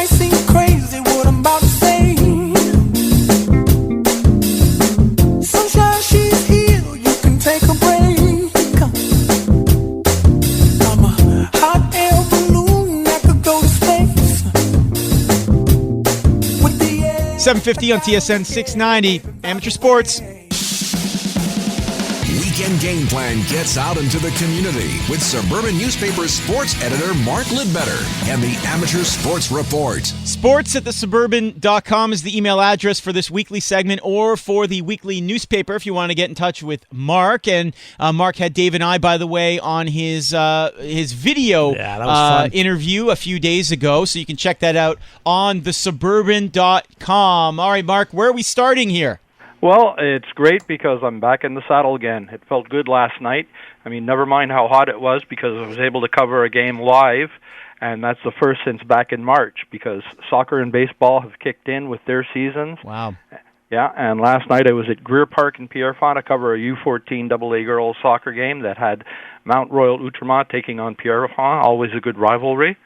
might seem crazy what I'm about to say. Sunshine, she's here, you can take a break. I'm a hot air balloon that could go to space. With the air 750 on TSN 690, Amateur Sports. Weekend Game Plan gets out into the community with Suburban Newspaper's sports editor Mark Lidbetter and the Amateur Sports Report. Sports at thesuburban.com is the email address for this weekly segment or for the weekly newspaper if you want to get in touch with Mark. And Mark had Dave and I, by the way, on his video interview a few days ago, so you can check that out on thesuburban.com. All right, Mark, where are we starting here? Well, it's great because I'm back in the saddle again. It felt good last night. I mean, never mind how hot it was because I was able to cover a game live, and that's the first since back in March because soccer and baseball have kicked in with their seasons. Wow. Yeah, and last night I was at Greer Park in Pierrefonds to cover a U14 AA girls soccer game that had Mount Royal Outremont taking on Pierrefonds, always a good rivalry.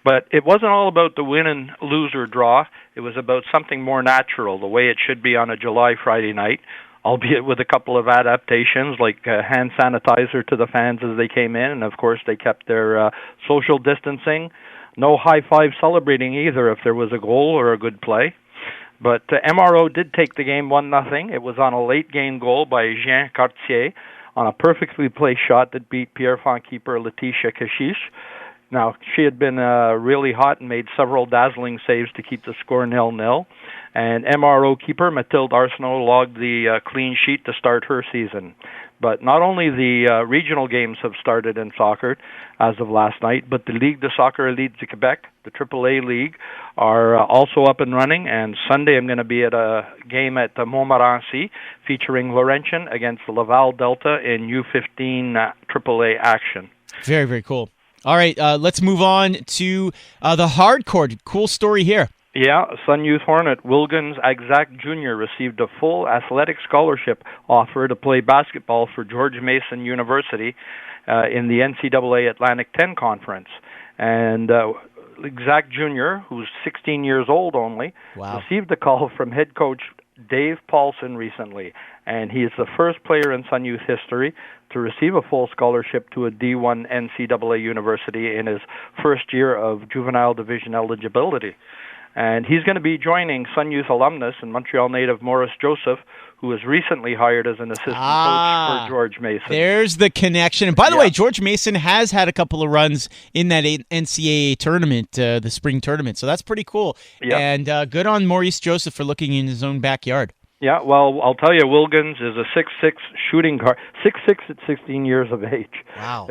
But it wasn't all about the win and lose or draw. It was about something more natural, the way it should be on a July Friday night, albeit with a couple of adaptations like hand sanitizer to the fans as they came in. And, of course, they kept their social distancing. No high-five celebrating either if there was a goal or a good play. But MRO did take the game 1-0. It was on a late-game goal by Jean Cartier on a perfectly placed shot that beat Pierrefonds keeper Letitia Kashish. Now, she had been really hot and made several dazzling saves to keep the score 0-0. And MRO keeper Mathilde Arsenault logged the clean sheet to start her season. But not only the regional games have started in soccer as of last night, but the Ligue de Soccer Elite de Quebec, the AAA League, are also up and running. And Sunday I'm going to be at a game at Montmorency featuring Laurentian against the Laval Delta in U15 AAA action. Very, very cool. All right, let's move on to the hardcourt. Cool story here. Yeah, Sun Youth Hornet Wilgans Agzac Jr. received a full athletic scholarship offer to play basketball for George Mason University in the NCAA Atlantic 10 Conference. And Agzac Jr., who's 16 years old only, received a call from head coach Dave Paulson recently. And he is the first player in Sun Youth history to receive a full scholarship to a D1 NCAA university in his first year of juvenile division eligibility. And he's going to be joining Sun Youth alumnus and Montreal native Maurice Joseph, who was recently hired as an assistant coach for George Mason. There's the connection. And by the way, George Mason has had a couple of runs in that NCAA tournament, the spring tournament. So that's pretty cool. Yeah. And good on Maurice Joseph for looking in his own backyard. Yeah, well, I'll tell you, Wilgans is a 6'6" shooting guard, 6'6" at 16 years of age. Wow.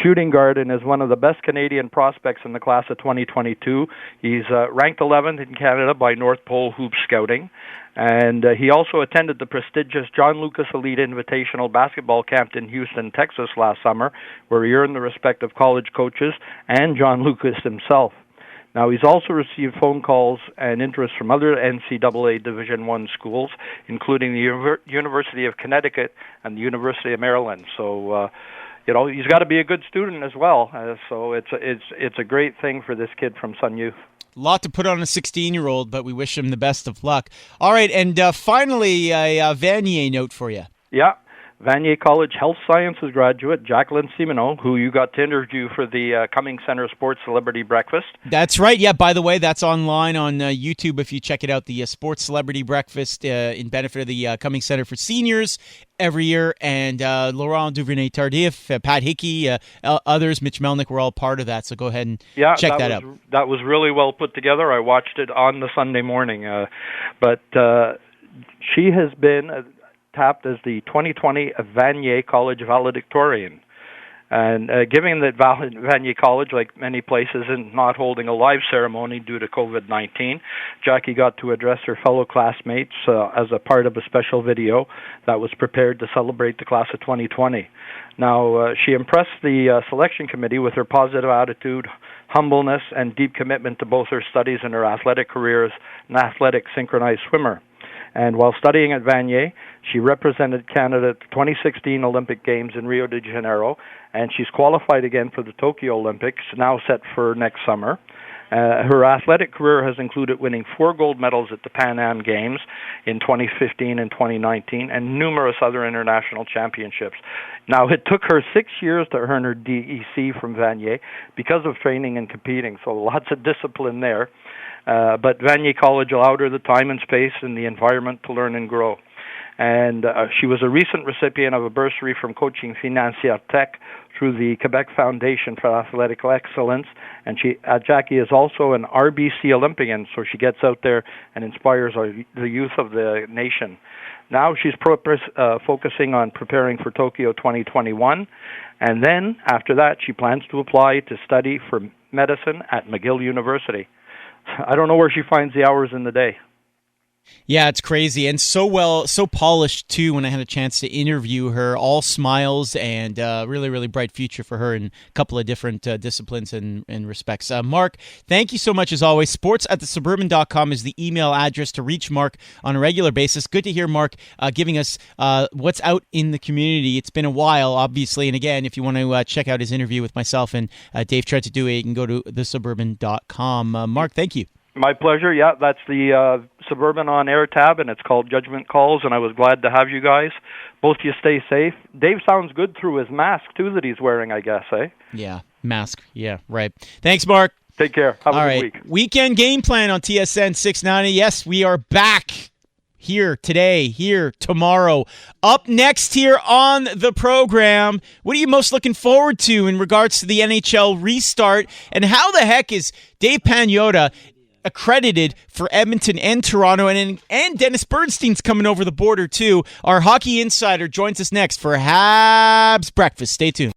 Shooting guard and is one of the best Canadian prospects in the class of 2022. He's ranked 11th in Canada by North Pole Hoop Scouting. And he also attended the prestigious John Lucas Elite Invitational Basketball Camp in Houston, Texas last summer, where he earned the respect of college coaches and John Lucas himself. Now, he's also received phone calls and interest from other NCAA Division I schools, including the University of Connecticut and the University of Maryland. So, he's got to be a good student as well. So it's a great thing for this kid from Sun Youth. A lot to put on a 16-year-old, but we wish him the best of luck. All right, and finally, a Vanier note for you. Yeah. Vanier College Health Sciences graduate Jacqueline Simoneau, who you got to interview for the Cumming Center Sports Celebrity Breakfast. That's right. Yeah, by the way, that's online on YouTube if you check it out, the Sports Celebrity Breakfast in benefit of the Cumming Center for Seniors every year. And Laurent Duvernay-Tardif, Pat Hickey, others, Mitch Melnick were all part of that. So go ahead and check that out. That was really well put together. I watched it on the Sunday morning. But she has been tapped as the 2020 Vanier College valedictorian. And given that Vanier College, like many places, is not holding a live ceremony due to COVID-19, Jackie got to address her fellow classmates as a part of a special video that was prepared to celebrate the class of 2020. Now, she impressed the selection committee with her positive attitude, humbleness, and deep commitment to both her studies and her athletic career as an athletic synchronized swimmer. And while studying at Vanier, she represented Canada at the 2016 Olympic Games in Rio de Janeiro, and she's qualified again for the Tokyo Olympics, now set for next summer. Her athletic career has included winning 4 gold medals at the Pan Am Games in 2015 and 2019 and numerous other international championships. Now, it took her 6 years to earn her DEC from Vanier because of training and competing, so lots of discipline there. But Vanier College allowed her the time and space and the environment to learn and grow. And she was a recent recipient of a bursary from Coaching Financière Tech through the Quebec Foundation for Athletic Excellence. And Jackie is also an RBC Olympian, so she gets out there and inspires the youth of the nation. Now she's focusing on preparing for Tokyo 2021. And then, after that, she plans to apply to study for medicine at McGill University. I don't know where she finds the hours in the day. Yeah, it's crazy, and so polished too. When I had a chance to interview her, all smiles, and really, really bright future for her in a couple of different disciplines and respects. Mark, thank you so much as always. sports@thesuburban.com is the email address to reach Mark on a regular basis. Good to hear Mark giving us what's out in the community. It's been a while, obviously, and again, if you want to check out his interview with myself and Dave Trentadue, you can go to thesuburban.com. Mark, thank you. My pleasure. Yeah, that's the Suburban On Air tab, and it's called Judgment Calls, and I was glad to have you guys. Both you stay safe. Dave sounds good through his mask, too, that he's wearing, I guess, eh? Yeah, mask. Yeah, right. Thanks, Mark. Take care. Have a good week. Weekend game plan on TSN 690. Yes, we are back here today, here tomorrow. Up next here on the program, what are you most looking forward to in regards to the NHL restart, and how the heck is Dave Pagnotta accredited for Edmonton and Toronto, and Dennis Bernstein's coming over the border too. Our hockey insider joins us next for Habs Breakfast. Stay tuned.